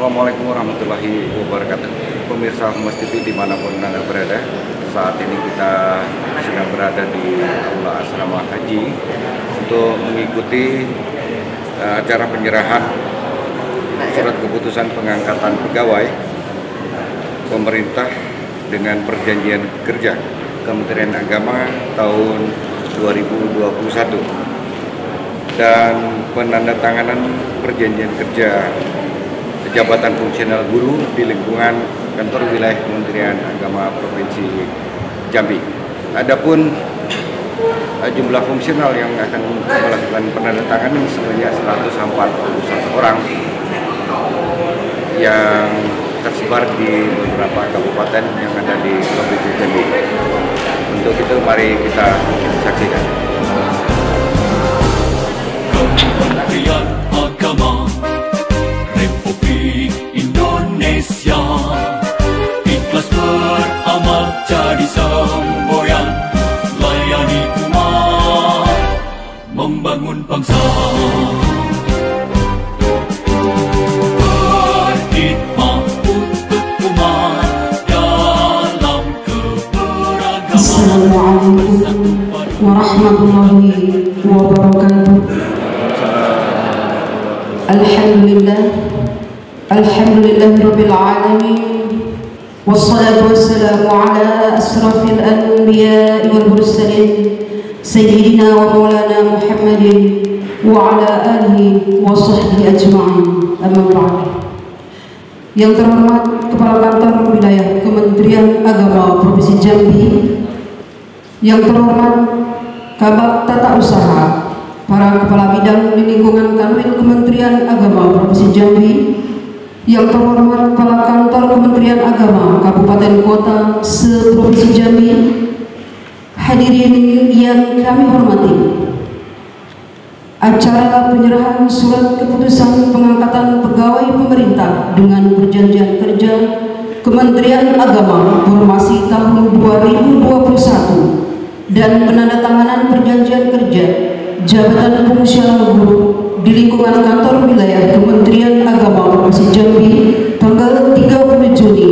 Assalamualaikum warahmatullahi wabarakatuh. Pemirsa Kompas TV dimanapun Anda berada, saat ini kita sedang berada di Aula Asrama Haji untuk mengikuti acara penyerahan surat keputusan pengangkatan pegawai pemerintah dengan perjanjian kerja Kementerian Agama tahun 2021 dan penandatanganan perjanjian kerja jabatan fungsional guru di lingkungan kantor wilayah Kementerian Agama Provinsi Jambi. Adapun jumlah fungsional yang akan melakukan penandatanganan sebanyak 141 orang yang tersebar di beberapa kabupaten yang ada di Provinsi Jambi. Untuk itu mari kita saksikan. Kementerian Agama Republik Indonesia ikhlas beramal jadi semboyan, layani umat, membangun bangsa. Berkhidmat untuk umat dalam keberagaman. Assalamualaikum warahmatullahi wabarakatuh. Alhamdulillah rabbil alamin, wassalatu wassalamu ala asrafil anbiya'i wal mursalin sayyidina wa maulana Muhammadin wa ala alihi wa sahbihi ajma'in. Amma ba'd. Yang terhormat Kepala Kantor Wilayah Kementerian Agama Provinsi Jambi, yang terhormat Kabag Tata Usaha, para kepala bidang di lingkungan Kanwil Kementerian Agama Provinsi Jambi, yang terhormat Kepala Kantor Kementerian Agama Kabupaten Kota se-Provinsi Jambi, hadirin yang kami hormati, acara penyerahan surat keputusan pengangkatan pegawai pemerintah dengan perjanjian kerja Kementerian Agama Formasi tahun 2021 dan penandatanganan perjanjian kerja jabatan fungsional guru di lingkungan kantor wilayah Kementerian Agama Provinsi Jambi tanggal 30 Juni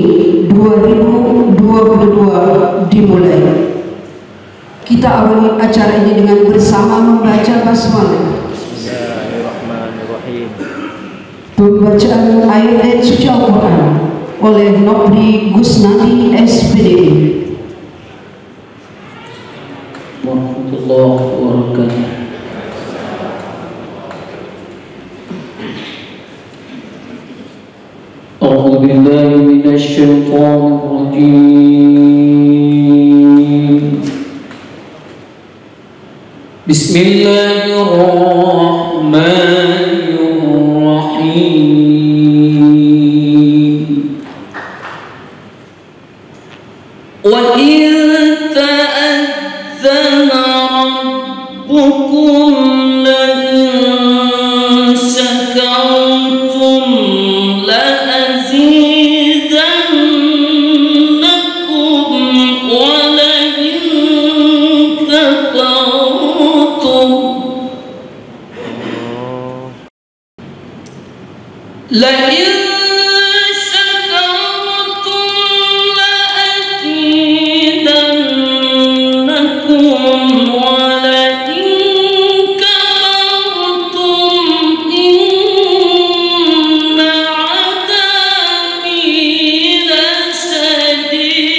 2022 dimulai. Kita awali acara ini dengan bersama membaca basmalah. Bismillahirrahmanirrahim. Pembacaan ayat suci Al-Quran oleh Nobri Gusnadi SPD. Warahmatullahi wabarakatuh. أعوذ بالله من الشيطان الرجيم. بسم الله الرحمن الرحيم. وإن تأذن ربكم لئن شكرتم لئن شكرتم لأزيدنكم ولئن كفرتم إن عذابي لشديد.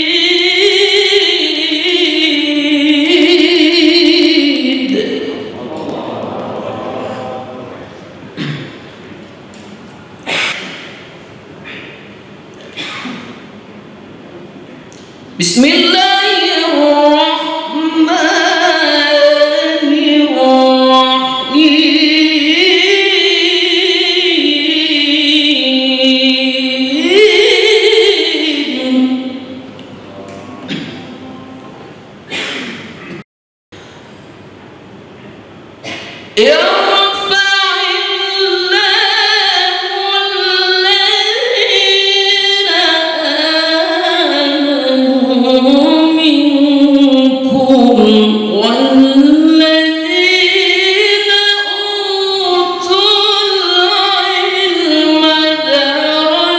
بسم الله الرحمن الرحيم. والذين أوتوا العلم درجات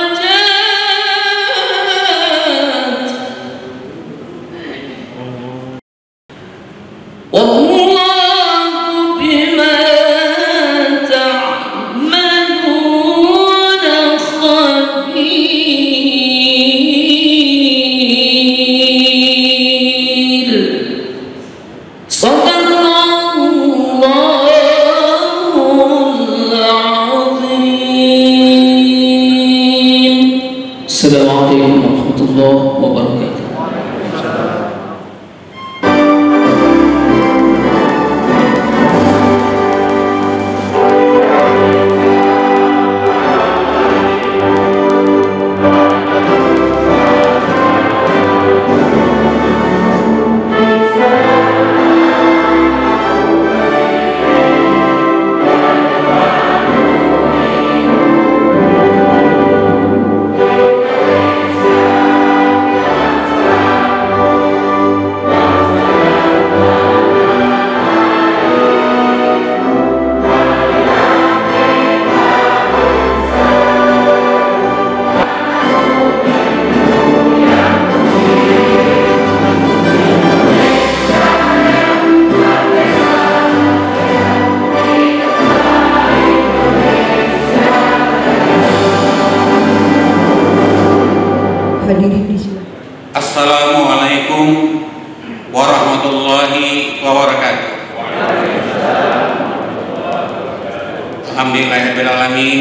والله بما تعملون خبير. صدق الله العظيم. السلام عليكم ورحمة الله وبركاته. Assalamualaikum warahmatullahi wabarakatuh. Alhamdulillahirabbil alamin.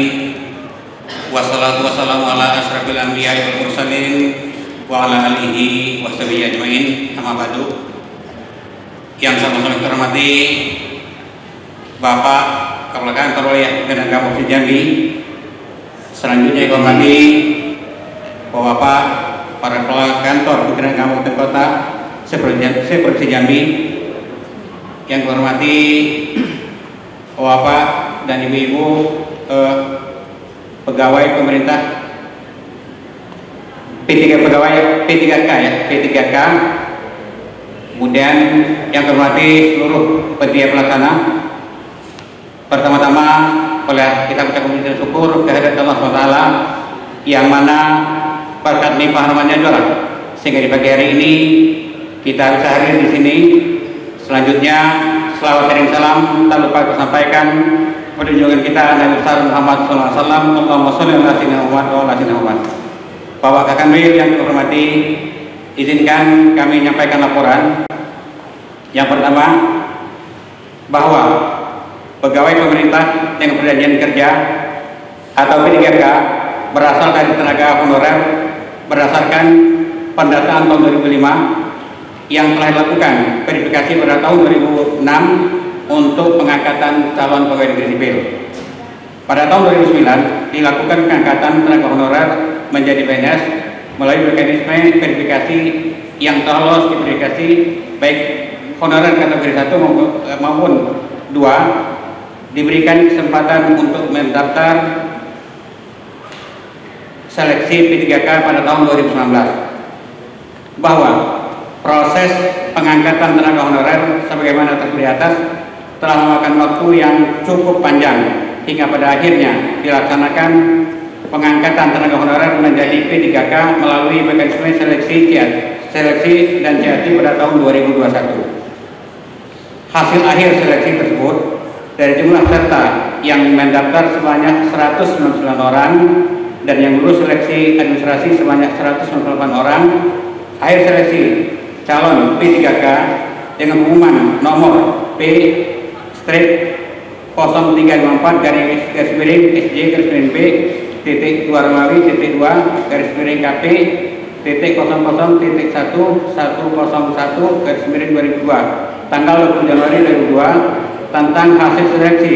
Wassalatu wassalamu ala asrofil anbiya'i wal mursalin wa ala alihi washabihi ajmain. Amma ba'du. Yang sama-sama kita hormati Bapak Kepala Kantor Wilayah Pemerintahan Kabupaten Jambi. Selanjutnya kita hormati Bapak para kepala kantor pimpinan kabupaten kota seprovinsi Jambi, yang dihormati Bapak dan ibu-ibu pegawai pemerintah P3K ya, P3K. Kemudian yang dihormati seluruh panitia pelaksana. Pertama-tama kita ucapkan syukur kehadirat Allah SWT yang mana berkat limpah rahmatnya juara sehingga di pagi hari ini kita bisa hadir di sini. Selanjutnya selawat dan salam tak lupa kita sampaikan pada junjungan kita Nabi besar Muhammad SAW. Allahumma sholli ala sayyidina Muhammad wa ala sayyidina Muhammad. Bapak Kakak Mir yang dihormati, izinkan kami menyampaikan laporan. Yang pertama, bahwa pegawai pemerintah yang perjanjian kerja atau P3K berasal dari tenaga honorer berdasarkan pendataan tahun 2005 yang telah dilakukan verifikasi pada tahun 2006 untuk pengangkatan calon pegawai negeri sipil. Pada tahun 2009 dilakukan pengangkatan tenaga honorer menjadi PNS melalui mekanisme verifikasi yang telah lolos di verifikasi baik honorer kategori 1 maupun 2, diberikan kesempatan untuk mendaftar seleksi P3K pada tahun 2019, bahwa proses pengangkatan tenaga honorer sebagaimana tersebut di atas telah memakan waktu yang cukup panjang hingga pada akhirnya dilaksanakan pengangkatan tenaga honorer menjadi P3K melalui mekanisme seleksi dan CAT pada tahun 2021. Hasil akhir seleksi tersebut dari jumlah peserta yang mendaftar sebanyak 199 orang dan yang lulus seleksi administrasi sebanyak 198 orang. Akhir seleksi calon P3K dengan pengumuman nomor P/0354 garis miring SJ garis miring B titik 2 Romawi titik 2 garis miring KP titik 00 titik 1101 garis miring 2002 tanggal 20 Januari 2002 tentang hasil seleksi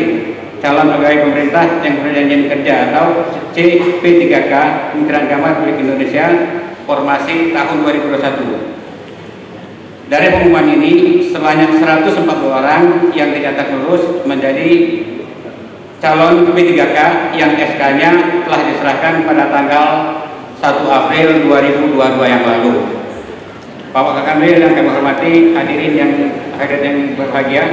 calon pegawai pemerintah yang perjanjian kerja atau CP3K Kementerian Agama Republik Indonesia formasi tahun 2021. Dari pengumuman ini sebanyak 140 orang yang dinyatakan lulus menjadi calon P3K yang SK-nya telah diserahkan pada tanggal 1 April 2022 yang lalu. Bapak Kakak yang kami hormati, hadirin yang berbahagia,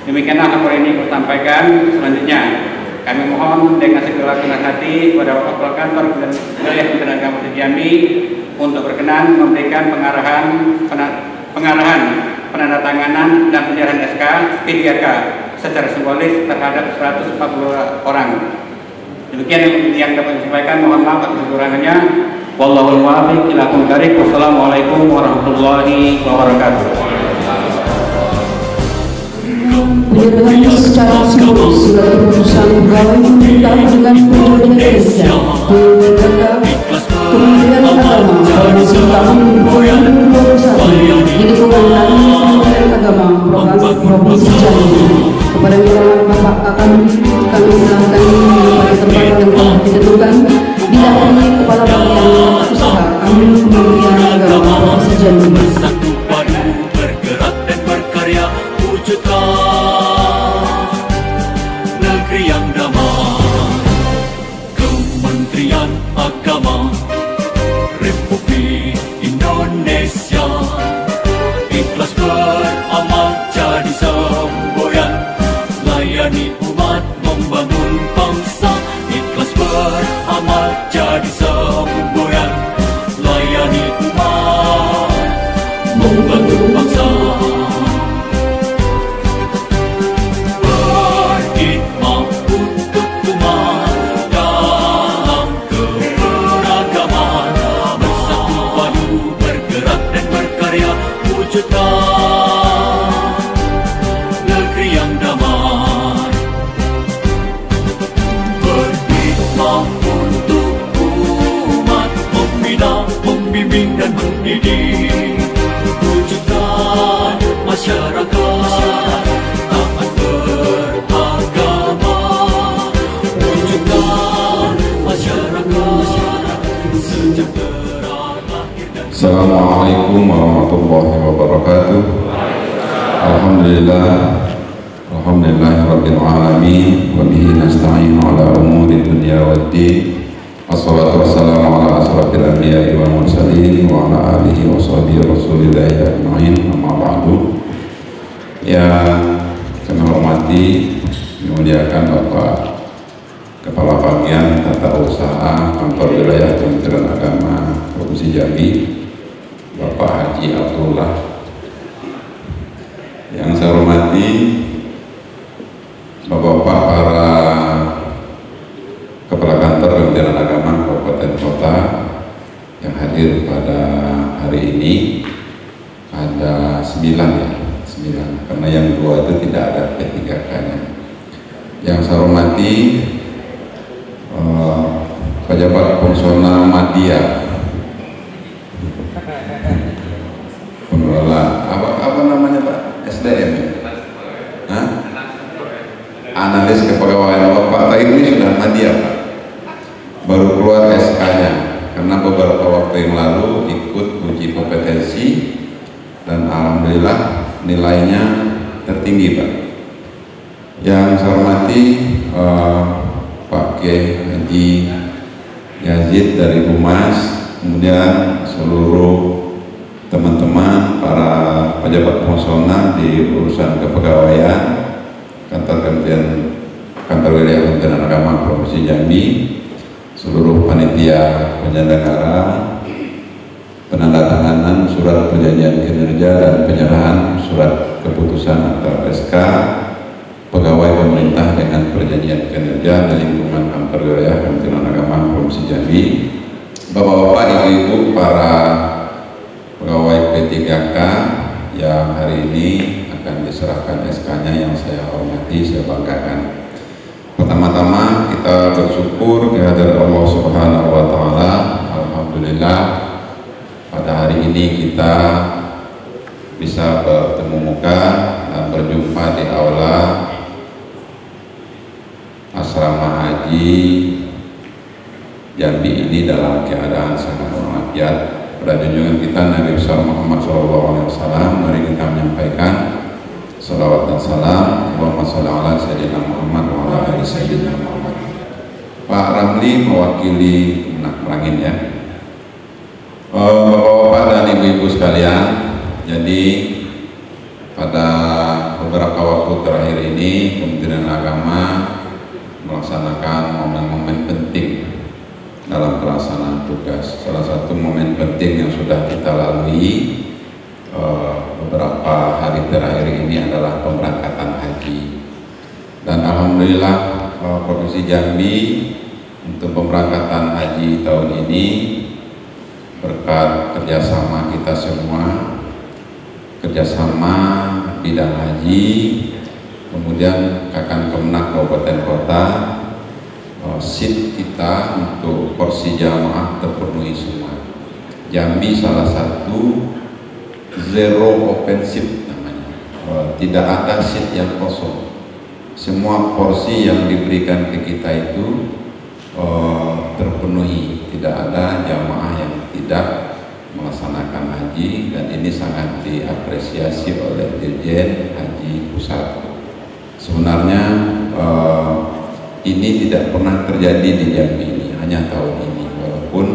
demikianlah laporan ini bersampaikan. Selanjutnya kami mohon dengan segala kerendahan hati kepada Bapak Kepala Kantor dan Wilayah Pemerintahan Kabupaten Jambi untuk berkenan memberikan pengarahan penandatanganan dan penyerahan SK P3K secara simbolis terhadap 140 orang. Demikian yang dapat disampaikan, mohon maaf atas kekurangannya. Wallahul muwaffiq ila aqwamit thoriq. Wassalamualaikum warahmatullahi wabarakatuh. Penyerahan secara simbolis surat keputusan pegawai pemerintah dengan Indonesia Kementerian Agama pada tahun 2021 di lingkungan Kementerian Agama Provinsi Jambi. Kepada wilayah Bapak kami serahkan pada tempat yang telah ditentukan didampingi Kepala Bagian Usaha kami Kementerian Agama Provinsi Jambi. Bersatu padu bergerak dan berkarya wujudkan negeri yang damai. Kementerian Agama Republik Indonesia ikhlas beramal jadi semboyan, layani umat membangun bangsa. Ikhlas beramal jadi semboyan, layani umat membangun bangsa. Berkhidmat untuk umat dalam keberagaman, bersatu padu bergerak dan berkarya wujudkan negeri yang damai. Berkhidmat untuk umat, membina, membimbing dan mendidik, wujudkan masyarakat taat beragama, wujudkan masyarakat sejahtera lahir dan Assalamualaikum warahmatullahi wabarakatuh. Alhamdulillahirabbil alamin wa bihi nasta'inu ala umuri dunya waddin. Wassalatu wassalamu ala asrofil anbiya'i wal mursalin wa ala alihi wa sahbihi rasulillahi ajma'in. Amma ba'du. Yang kami hormati, dimuliakan Bapak Kepala Bagian Tata Usaha Kantor Wilayah Kementerian Agama Provinsi Jambi, Bapak Haji Abdullah. Yang saya hormati Bapak-bapak para Kepala Kantor Kementerian Agama Kabupaten Kota yang hadir pada hari ini, ada 9 karena yang 2 itu tidak ada P3K-nya. Yang saya hormati pejabat fungsional Madya, pengelola apa namanya Pak, SDM, analis kepegawaian. Bapak Taib ini sudah Madya Pak, baru keluar SK-nya karena beberapa waktu yang lalu ikut uji kompetensi dan alhamdulillah nilainya tertinggi Pak. Yang saya hormati Pak Kiai Haji Yazid dari Humas, kemudian seluruh teman-teman para pejabat fungsional di urusan kepegawaian kantor wilayah Kementerian Agama Provinsi Jambi, seluruh panitia penyelenggara, penandatanganan surat perjanjian kinerja dan penyerahan surat keputusan atau SK pegawai pemerintah dengan perjanjian kinerja di lingkungan kantor wilayah Kementerian Agama Provinsi Jambi, bapak-bapak, ibu-ibu, para pegawai P3K yang hari ini akan diserahkan SK-nya yang saya hormati, saya banggakan. Pertama-tama kita bersyukur kehadirat Allah Subhanahu wa Ta'ala. Alhamdulillah pada hari ini kita bisa bertemu muka dan berjumpa di aula asrama haji Jambi ini dalam keadaan sangat walafiat. Pada junjungan kita Nabi besar Muhammad SAW, mari kita menyampaikan salawat dan salam. Allahumma sholli ala sayyidina Muhammad wa ala ali sayyidina Muhammad. Pak Ramli mewakili Kemenak Merangin ya. Bapak-bapak dan ibu-ibu sekalian, jadi pada beberapa waktu terakhir ini Kementerian Agama melaksanakan momen-momen penting dalam pelaksanaan tugas. Salah satu momen penting yang sudah kita lalui beberapa hari terakhir ini adalah pemberangkatan haji. Dan alhamdulillah Provinsi Jambi untuk pemberangkatan haji tahun ini berkat kerjasama kita semua, kerjasama bidang haji, kemudian Kakan Kemenak Kabupaten Kota, seat kita untuk porsi jamaah terpenuhi semua. Jambi salah satu zero open seat namanya, tidak ada seat yang kosong. Semua porsi yang diberikan ke kita itu terpenuhi, tidak ada jamaah yang tidak melaksanakan haji, dan ini sangat diapresiasi oleh Dirjen Haji Pusat. Sebenarnya ini tidak pernah terjadi di Jambi ini, hanya tahun ini, walaupun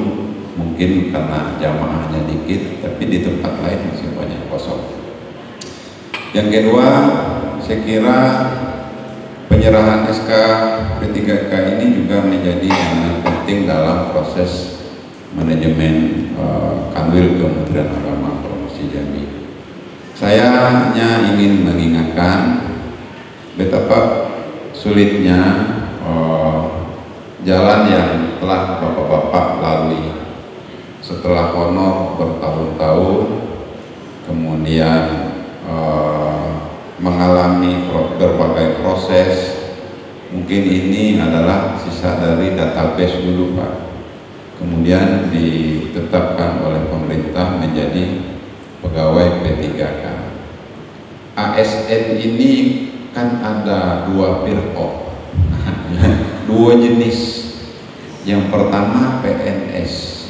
mungkin karena jamaahnya dikit, tapi di tempat lain masih banyak kosong. Yang kedua, saya kira penyerahan SK P3K ini juga menjadi yang penting dalam proses manajemen Kanwil Kementerian Agama Provinsi Jambi. Saya hanya ingin mengingatkan betapa sulitnya jalan yang telah bapak-bapak lalui setelah honor bertahun-tahun, kemudian mengalami berbagai proses. Mungkin ini adalah sisa dari database dulu Pak, kemudian ditetapkan oleh pemerintah menjadi pegawai P3K. ASN ini kan ada dua firqah, dua jenis. Yang pertama PNS,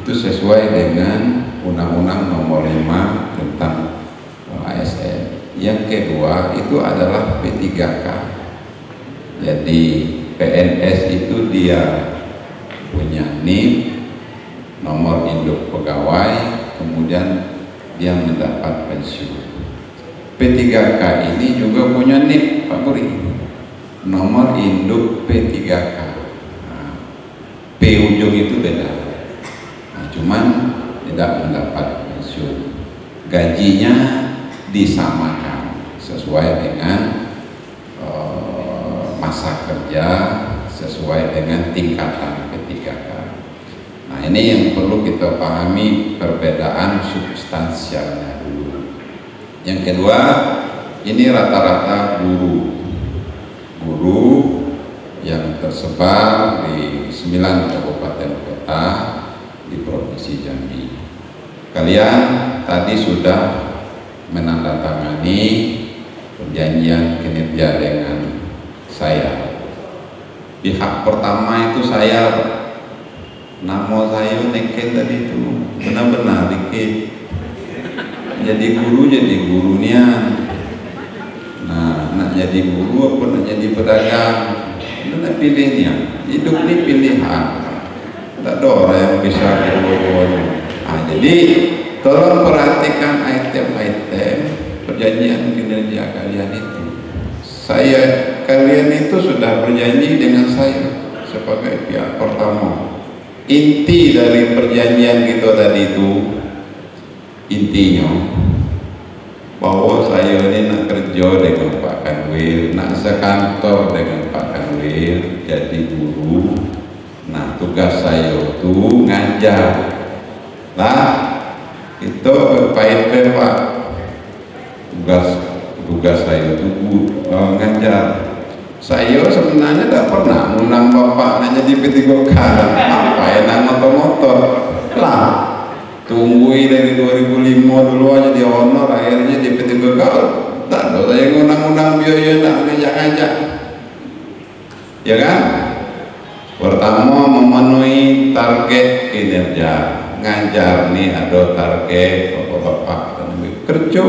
itu sesuai dengan Undang-Undang Nomor 5 tentang ASN. Yang kedua itu adalah P3K. Jadi PNS itu dia punya NIM, nomor induk pegawai, kemudian dia mendapat pensiun. P3K ini juga punya NIM, Pak Buri, nomor induk P3K. Nah, P ujung itu beda. Nah, cuman tidak mendapat pensiun. Gajinya disamakan sesuai dengan masa kerja, sesuai dengan tingkatan P3K. Nah, ini yang perlu kita pahami, perbedaan substansialnya dulu. Yang kedua, ini rata-rata guru yang tersebar di 9 kabupaten kota di Provinsi Jambi. Kalian tadi sudah menandatangani perjanjian kinerja dengan saya. Pihak pertama itu saya, nama saya neken tadi itu benar-benar dikit. Jadi gurunya. Nah, nak jadi guru apa nak jadi pedagang? Nak pilihnya. Hidup ini pilihan. Tidak ada orang yang bisa kedua-duanya. Nah, jadi tolong perhatikan item-item perjanjian kinerja kalian itu. Kalian itu sudah berjanji dengan saya sebagai pihak pertama. Inti dari perjanjian kita tadi itu, intinya bahwa saya ini nak kerja dengan Pak Kanwil, nak sekantor dengan Pak Kanwil, jadi guru. Nah, tugas saya itu ngajar lah, itu pahit Pak. Tugas saya itu ngajar. Saya sebenarnya tidak pernah undang bapak nanya di P3K, apa enak motor-motor lah. Tungguin dari 2005 dulu aja dia honor, akhirnya di P3K tak ada saya ngundang-undang biaya, tak ngajak-ngajak, ya kan? Pertama, memenuhi target kinerja ngajar nih, ada target bapak-bapak kerja,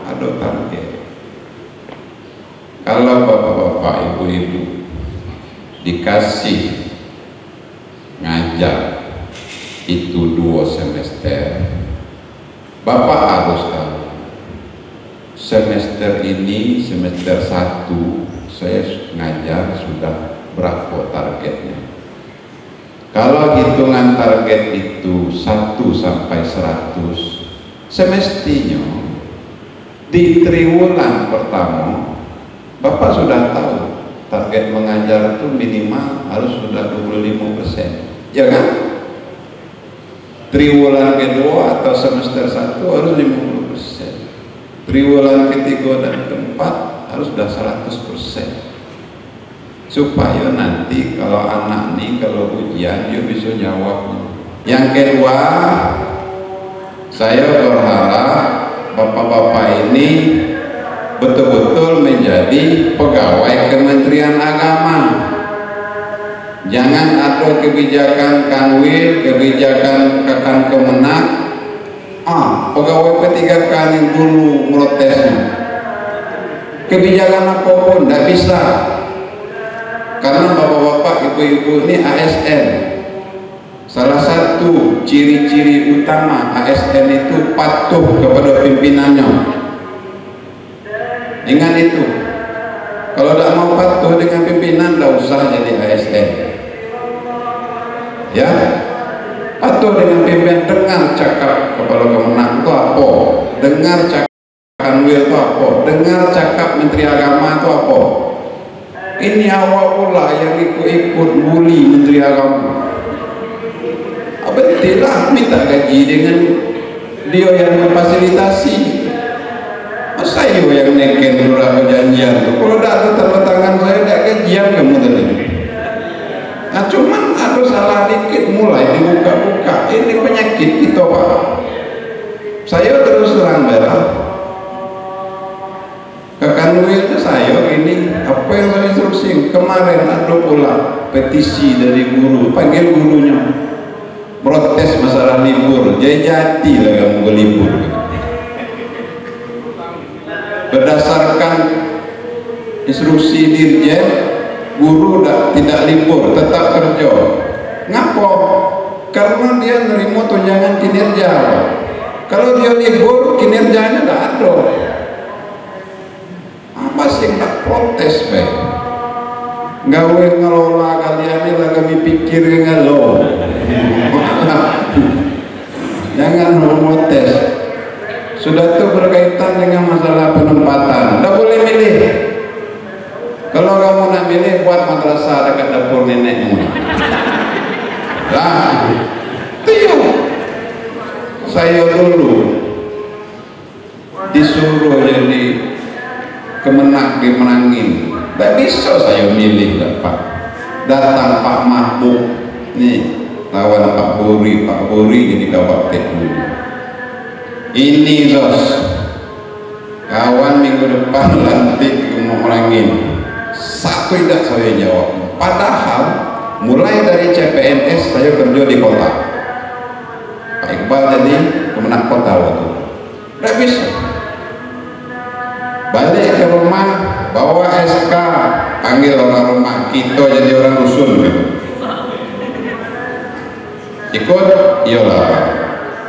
ada target. Kalau bapak-bapak, ibu-ibu dikasih ngajar itu 2 semester, bapak harus tahu semester ini, semester 1 saya ngajar sudah berapa targetnya. Kalau hitungan target itu 1 sampai 100, semestinya di triwulan pertama Bapak sudah tahu target mengajar itu minimal harus sudah 25%, ya kan? Triwulan kedua atau semester 1 harus 50%, triwulan ketiga dan keempat harus sudah 100%, supaya nanti kalau anak nih kalau ujian dia bisa jawab. Yang kedua, saya berharap bapak-bapak ini betul-betul menjadi pegawai Kementerian Agama. Jangan ada kebijakan kanwil, kebijakan kakan kemenak, pegawai P3K yang dulu protesnya kebijakan apapun tidak bisa, karena bapak-bapak ibu-ibu ini ASN. Salah satu ciri-ciri utama ASN itu patuh kepada pimpinannya. Ingat itu. Kalau tidak mau patuh dengan pimpinan, tidak usah jadi ASN. Ya, patuh dengan pimpinan, dengar cakap kepala kemenang itu apa, dengar cakap kanwil itu apa, dengar cakap Menteri Agama itu apa. Ini awak pula yang ikut-ikut bully Menteri Agama. Betul, minta gaji dengan dia yang memfasilitasi. Masa yo yang neken dulu perjanjian tuh, kalau tidak ada tanda tangan saya tidak gajian kamu tadi. Nah cuman ada salah dikit mulai dibuka-buka, ini penyakit kita Pak. Saya terus terang belah ke kanwil saya ini apa yang saya instruksi kemarin ada pula petisi dari guru, panggil gurunya protes masalah libur, jadi lah kamu libur. Berdasarkan instruksi dirjen, guru tidak libur, tetap kerja. Ngapa? Karena dia nerima tunjangan kinerja. Kalau dia libur, kinerjanya tidak ada. Apa sih tak protes, Pak? Gawe ngelola kalian ini lah kami pikir ngelo. Jangan protes. Sudah itu berkaitan dengan masalah penempatan. Tidak boleh milih. Kalau kamu nak milih, buat madrasah dekat dapur nenekmu. Lah, itu saya dulu disuruh jadi kemenak dimenangin. Tidak bisa saya milih dapat. Datang Pak Mahbub nih lawan Pak Buri jadi kabak dulu. Ini Ros, kawan minggu depan lantik mau merangin. Satu tidak saya jawab. Padahal mulai dari CPNS saya kerja di kota. Pak Iqbal jadi kemenak kota waktu. Tidak bisa. Balik ke rumah, bawa SK, panggil orang rumah, kita jadi orang dusun gitu. Ikut, iyalah Pak.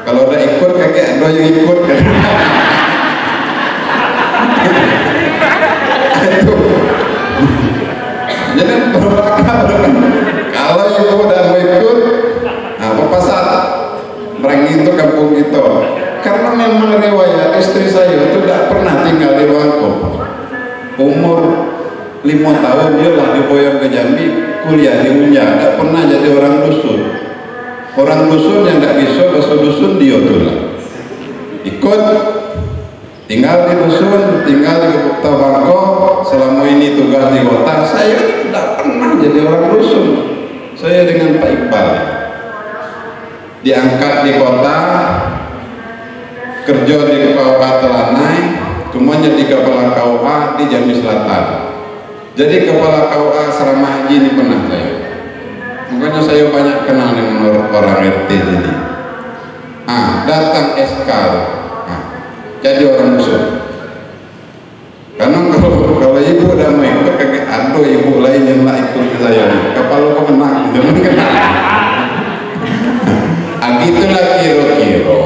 Kalau udah ikut kakek ada yang ikut kan. Itu. Jadi berbakar. Kalau ibu udah mau ikut, nah pasar Merangin itu kampung kita. Karena memang riwayat istri saya itu tidak pernah tinggal di Bangkok. Umur 5 tahun dia lah diboyong ke Jambi, kuliah di Unja, tidak pernah jadi orang dusun. Orang dusun yang tidak bisa bahasa dusun dia tuh lah. Ikut tinggal di dusun, tinggal di kota Bangkok, selama ini tugas di kota. Saya tidak pernah jadi orang dusun. Saya dengan Pak Iqbal diangkat di kota, kerja di KUA Telanai, cuma jadi kepala KUA di Jambi Selatan. Jadi kepala KUA Asrama Haji ini pernah saya. Makanya saya banyak kenal dengan orang RT ini. Datang SK, jadi orang musuh. Karena kalau ibu udah mau ikut, kakek ada ibu lain yang lah ikut ke saya. Kepala kau menang, jangan kenal. Gitulah kira-kira.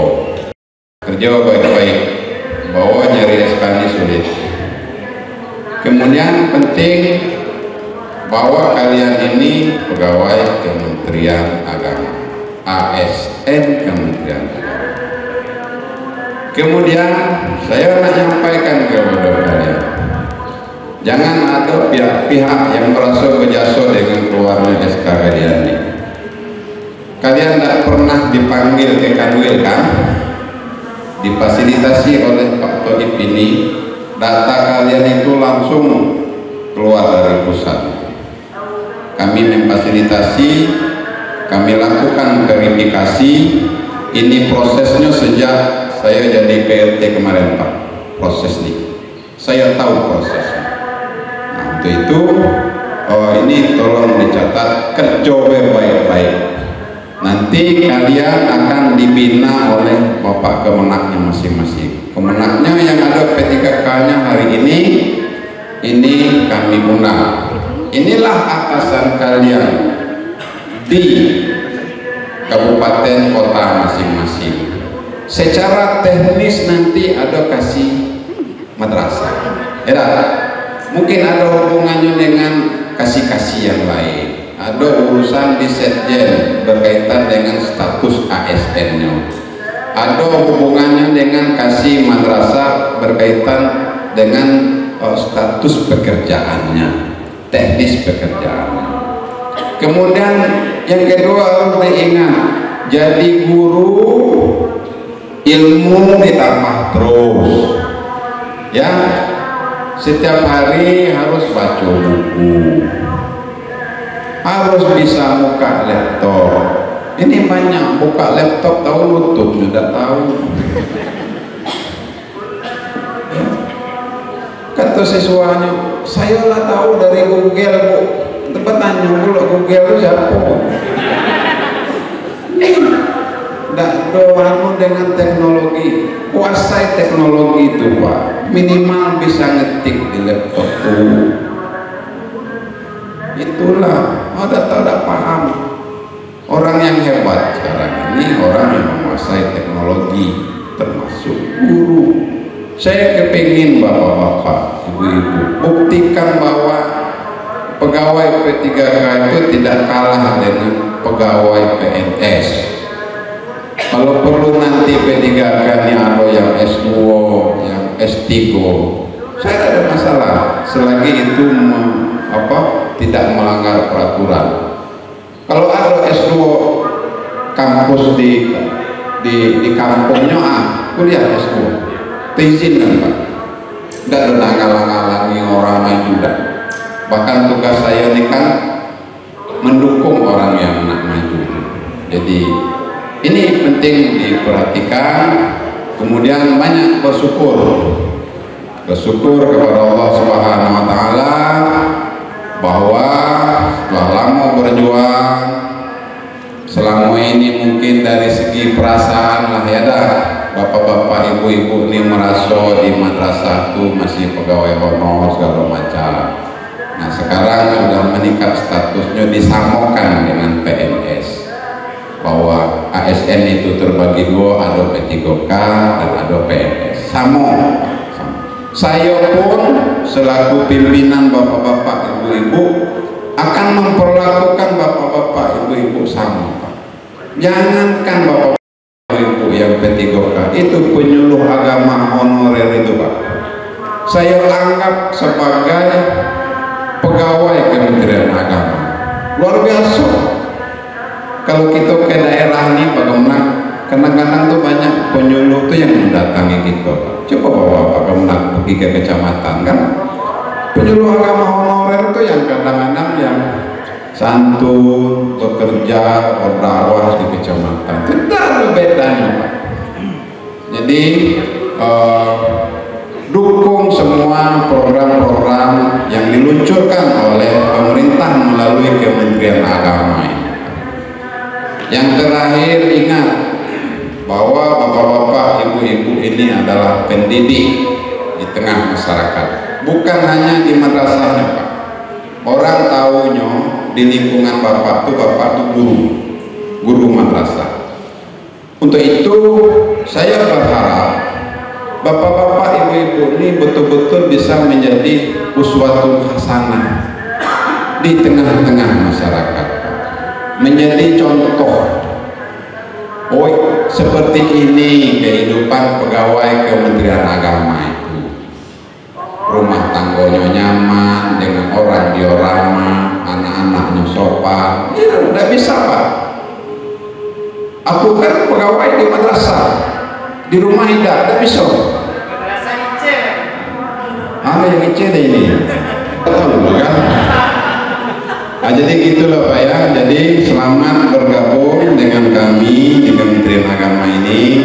Kerja baik-baik, bawa nyari SK ini sulit. Kemudian penting, bahwa kalian ini pegawai Kementerian Agama, ASN Kementerian Agama. Kemudian saya nak nyampaikan kepada kalian, jangan ada pihak-pihak yang merasa berjasa dengan keluarnya SK kalian ini. Kalian tidak pernah dipanggil ke Kanwil kan? Difasilitasi oleh Pak Toib ini, data kalian itu langsung keluar dari pusat. Kami memfasilitasi, kami lakukan verifikasi. Ini prosesnya sejak saya jadi PLT kemarin Pak, proses ini saya tahu prosesnya. Nah untuk itu ini tolong dicatat, kerja baik-baik. Nanti kalian akan dibina oleh Bapak Kemenaknya masing-masing. Kemenaknya yang ada P3K-nya hari ini kami undang. Inilah atasan kalian di kabupaten kota masing-masing. Secara teknis nanti ada kasih madrasah, ya, mungkin ada hubungannya dengan kasih-kasih yang lain, ada urusan di Setjen berkaitan dengan status ASN-nya, ada hubungannya dengan kasih madrasah berkaitan dengan status pekerjaannya, teknis pekerjaannya. Kemudian yang kedua harus diingat, jadi guru ilmu ditambah terus, ya. Setiap hari harus baca buku, harus bisa buka laptop. Ini banyak buka laptop tahu nutup sudah tahu. Kata siswanya, saya lah tahu dari Google Bu. Tempat tanya dulu Google itu siapa? Tidak doamu dengan teknologi, kuasai teknologi itu Pak, minimal bisa ngetik di laptop tuh. Itulah, tidak paham. Orang yang hebat sekarang ini orang yang menguasai teknologi, termasuk guru. Saya kepingin bapak-bapak, ibu-ibu, buktikan bahwa pegawai P3K itu tidak kalah dengan pegawai PNS. Kalau perlu nanti P3K ini ada yang S2, yang S3, saya tidak ada masalah selagi itu tidak melanggar peraturan. Kalau ada S2 kampus di kampungnya, kuliah S2 diizinkan Pak, tidak ada ngalang-ngalangi orang maju. Bahkan tugas saya ini kan mendukung orang yang nak maju. Jadi ini penting diperhatikan. Kemudian banyak bersyukur kepada Allah Subhanahu wa Ta'ala bahwa setelah lama berjuang, selama ini mungkin dari segi perasaan lah ya dah, bapak-bapak ibu-ibu ini merasa di madrasah itu masih pegawai honor segala macam. Nah sekarang sudah meningkat statusnya, disamakan dengan PNS, bahwa ASN itu terbagi dua, ada P3K dan ada PNS. Sama. Saya pun selaku pimpinan bapak-bapak ibu-ibu akan memperlakukan bapak-bapak ibu-ibu sama Pak. Jangankan bapak-bapak ibu yang P3K itu penyuluh agama honorer itu Pak, saya anggap sebagai pegawai Kementerian Agama. Luar biasa. Kalau kita ke daerah ini bagaimana, kadang-kadang tuh banyak penyuluh tuh yang mendatangi kita. Coba bapak Kemenak pergi ke kecamatan kan, penyuluh agama honorer itu yang kadang-kadang yang santun, bekerja, berdakwah di kecamatan. Tidak ada bedanya Pak. Jadi dukung semua program-program yang diluncurkan oleh pemerintah melalui Kementerian Agama ini. Yang terakhir, ingat bahwa bapak-bapak ibu-ibu ini adalah pendidik di tengah masyarakat, bukan hanya di madrasahnya Pak. Orang tahunya di lingkungan bapak tuh guru madrasah. Untuk itu saya berharap bapak-bapak ibu-ibu ini betul-betul bisa menjadi uswatun hasanah di tengah-tengah masyarakat, menjadi contoh Oh, seperti ini kehidupan pegawai Kementerian Agama itu. Rumah tangganya nyaman, dengan orang diorama, anak-anaknya sopan. Ya, tidak bisa Pak. Aku kan pegawai di madrasah, di rumah tidak bisa. Ada yang kecil ini. Tahu kan? Nah, jadi gitulah Pak ya. Jadi selamat bergabung dengan kami di Kementerian Agama ini.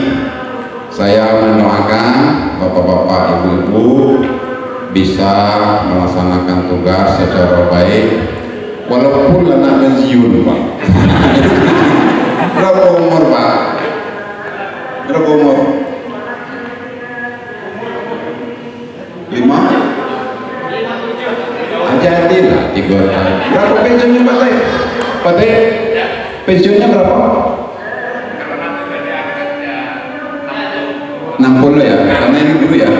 Saya mendoakan bapak-bapak, ibu-ibu bisa melaksanakan tugas secara baik, walaupun anak pensiun Pak. Berapa umur Pak? Berapa umur? 5? Jadilah 3 tahun. Berapa pensiunnya Pak Teh? Pak Teh, pensiunnya berapa? 60 ya? Karena ini dulu ya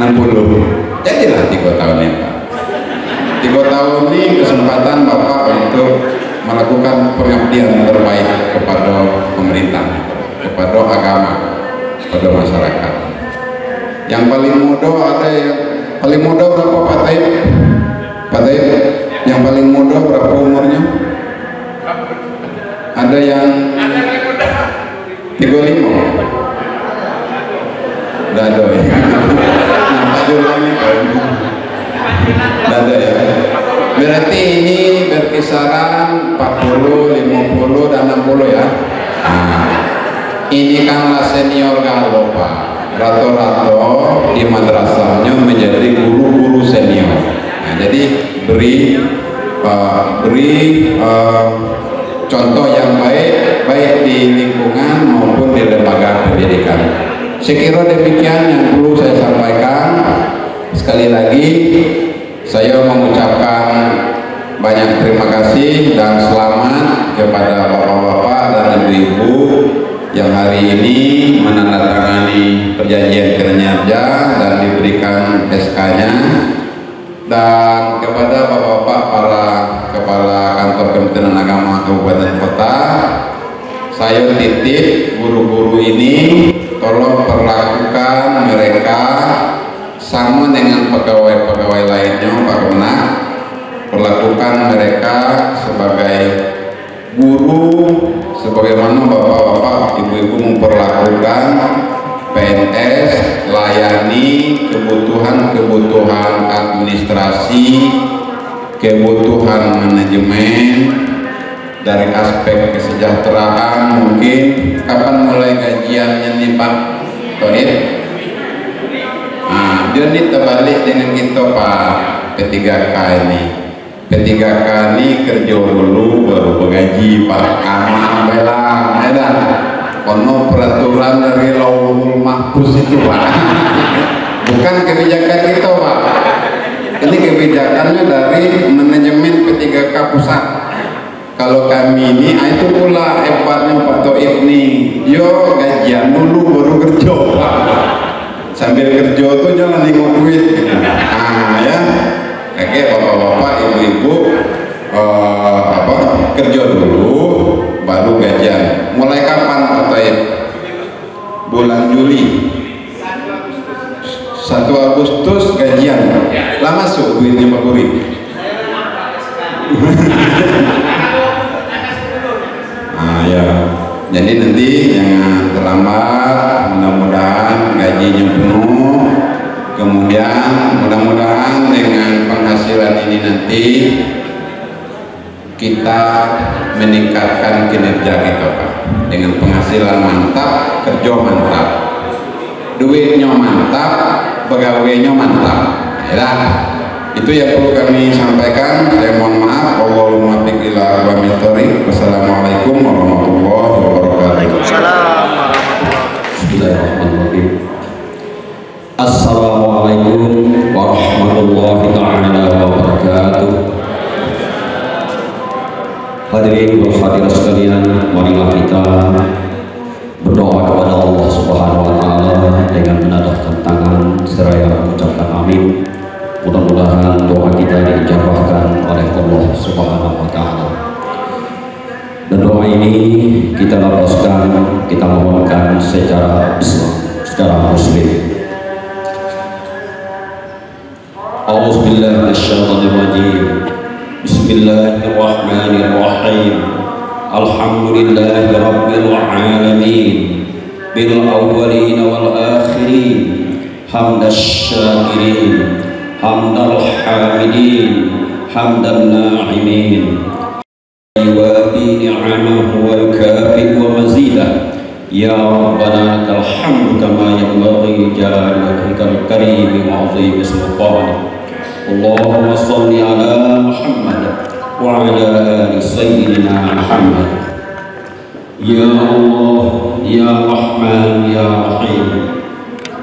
60. Jadilah 3 tahun ya Pak. 3 tahun ini kesempatan Bapak untuk melakukan pengabdian terbaik kepada pemerintah, kepada agama, kepada masyarakat. Yang paling muda ada yang paling muda berapa Pak Taib? Pak Taib, yang paling muda berapa umurnya? Ada yang 35? Tidak ada ya? Nampak dulu ini tidak ada ya? Berarti ini berkisaran 40, 50, dan 60 ya? Nah, ini kanlah senior galau Pak. Rata-rata di madrasahnya menjadi guru-guru senior. Nah, jadi beri contoh yang baik, baik di lingkungan maupun di lembaga pendidikan. Sekira demikian yang perlu saya sampaikan. Sekali lagi saya mengucapkan banyak terima kasih dan selamat kepada bapak-bapak dan ibu-ibu yang hari ini menandatangani perjanjian kinerja dan diberikan SK-nya, dan kepada bapak-bapak para kepala kantor Kementerian Agama Kabupaten Kota, saya titip guru-guru ini tolong perlakukan mereka sama dengan pegawai-pegawai lainnya Pak Kemna. Perlakukan mereka sebagai guru sebagaimana bapak-bapak, ibu-ibu memperlakukan PNS, layani kebutuhan administrasi, kebutuhan manajemen. Dari aspek kesejahteraan, mungkin kapan mulai gajiannya nih Pak Tohid? Nah, dia ini terbalik dengan kita Pak P3K ini. P3K ini kerja dulu baru bergaji Pak. Aman belang, ya dah. Kono peraturan dari Lauhul Mahfuz itu Pak. Bukan kebijakan kita Pak. Ini kebijakannya dari manajemen P3K pusat. Kalau kami ini, itu pula hebatnya Pak Toib nih. Yo gajian dulu baru kerja Pak. Sambil kerja tuh jangan nengok duit gitu. Ah ya, kayak bapak-bapak, ibu-ibu kerja dulu baru gajian. Mulai kapan Pak Toib? Bulan Juli. 1 Agustus gajian. Lah masuk duitnya Pak Guri. Ya, jadi nanti jangan terlambat, mudah-mudahan gajinya penuh, kemudian mudah-mudahan dengan penghasilan ini nanti kita meningkatkan kinerja kita Pak. Dengan penghasilan mantap, kerja mantap, duitnya mantap, pegawainya mantap. Ya, itu yang perlu kami sampaikan. Saya mohon maaf. Allahumma muwaffiq ila aqwamit thoriq. Wassalamualaikum warahmatullahi wabarakatuh. Waalaikumsalam warahmatullahi. Bismillahirrahmanirrahim. Assalamualaikum warahmatullahi taala wabarakatuh. Hadirin berhadirat sekalian, marilah kita berdoa kepada Allah Subhanahu wa taala dengan menadahkan tangan seraya mengucapkan amin. Mudah-mudahan doa kita diijabahkan oleh Allah Subhanahu wa taala. Dan doa ini ini kita lapaskan, kita mohonkan secara Islam, secara Muslim. A'udzubillahi minasyaitonirrajim. Bismillahirrahmanirrahim. Alhamdulillahi rabbil alamin. Bil awwalin wal akhirin. Hamdash syakirin, hamdal hamidin, hamdan na'imin. Wabi ni'amahu wa yukafi wa mazidah. Ya Rabbana lakal hamdu kama yanbaghi jalali wajhikal karim wa 'azimi sultanik. Allahumma shalli ala Muhammad wa ala ali sayyidina Muhammad. Ya Allah, ya Rahman, ya Rahim.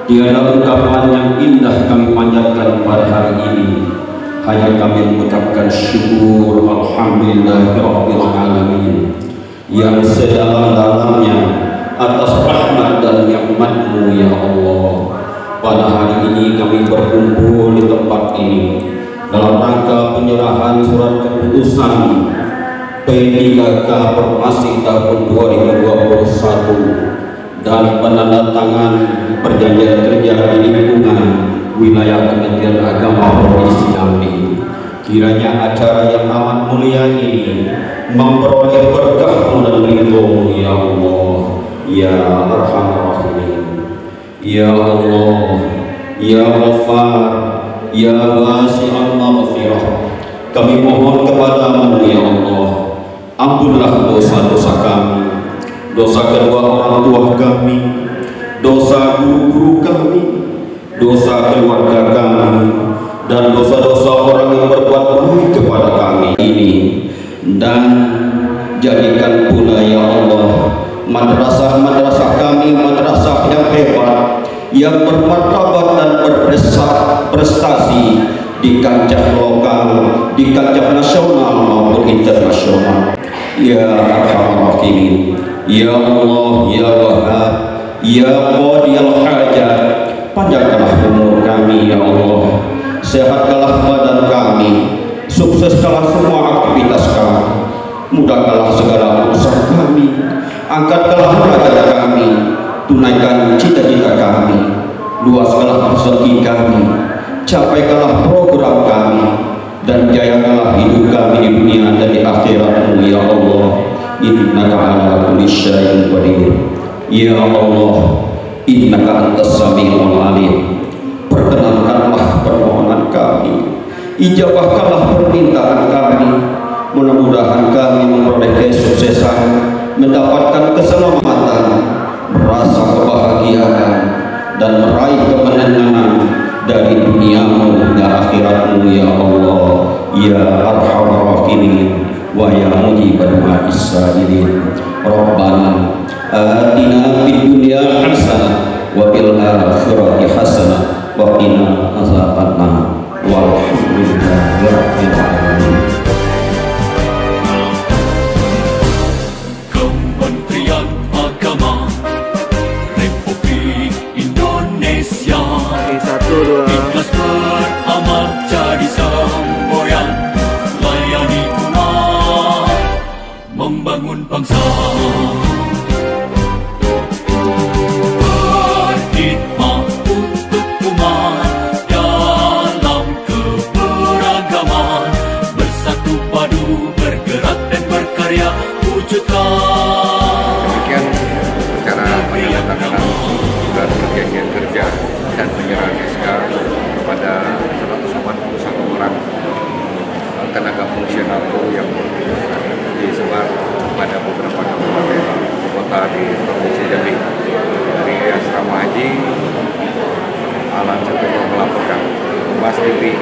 Tiada ungkapan yang indah kami panjatkan pada hari ini, hanya kami mengucapkan syukur alhamdulillahirabbil alamin yang sedalam-dalamnya atas rahmat dan nikmat-Mu ya Allah. Pada hari ini kami berkumpul di tempat ini dalam rangka penyerahan surat keputusan P3K Permasi tahun 2021 dan penandatangan perjanjian kerja di lingkungan wilayah Kementerian Agama Provinsi Jambi. Kiranya acara yang amat mulia ini memperoleh berkah-Mu dan ridho-Mu ya Allah, ya Arhamar Rahimin. Ya Allah, ya Ghaffar, ya Wasi'al Maghfirah, kami mohon kepada-Mu ya Allah, ampunlah dosa-dosa kami, dosa kedua orang tua kami, dosa guru-guru kami, dosa keluarga kami, dan dosa-dosa orang yang berbuat baik kepada kami ini. Dan jadikan pula ya Allah madrasah-madrasah kami madrasah yang hebat, yang bermartabat dan berprestasi di kancah lokal, di kancah nasional maupun internasional. Ya Arhamar Rahimin, ya Allah, ya Wahhab, ya Qadiyal Hajat, panjangkanlah umur kami ya Allah, sehatkanlah badan kami, sukseskanlah semua aktivitas kami, mudahkanlah segala urusan kami, angkatkanlah derajat kami, tunaikan cita-cita kami, luaskanlah rezeki kami, capaikanlah program kami, dan jayakanlah hidup kami di dunia dan di akhirat-Mu ya Allah. Innaka ala kulli syai'in qadir. Ya Allah, innaka antas sami'ul alim. Perkenankanlah permohonan kami, ijabahkanlah permintaan kami. Mudah-mudahan kami memperoleh kesuksesan, mendapatkan keselamatan, merasa kebahagiaan, dan meraih kemenangan dari dunia-Mu hingga akhirat-Mu ya Allah, ya Arhamar Rahimin wa ya mujibad du'a'is sa'ilin. Rabbana atina fid dunya hasanah wa fil akhirati hasanah wa qina azabannar. Walhamdulillahi rabbil alamin. Kementerian Agama Republik Indonesia ikhlas beramal jadi semboyan, layani umat, membangun bangsa, berkhidmat untuk umat dalam keberagaman, bersatu padu bergerak dan berkarya wujudkan. Demikian secara penandatanganan surat perjanjian kerja dan penyerahan SK kepada 181 orang tenaga fungsional yang disebar pada beberapa kabupaten kota di Provinsi Jambi. Dari asrama haji Alam Satu melaporkan Mas TV.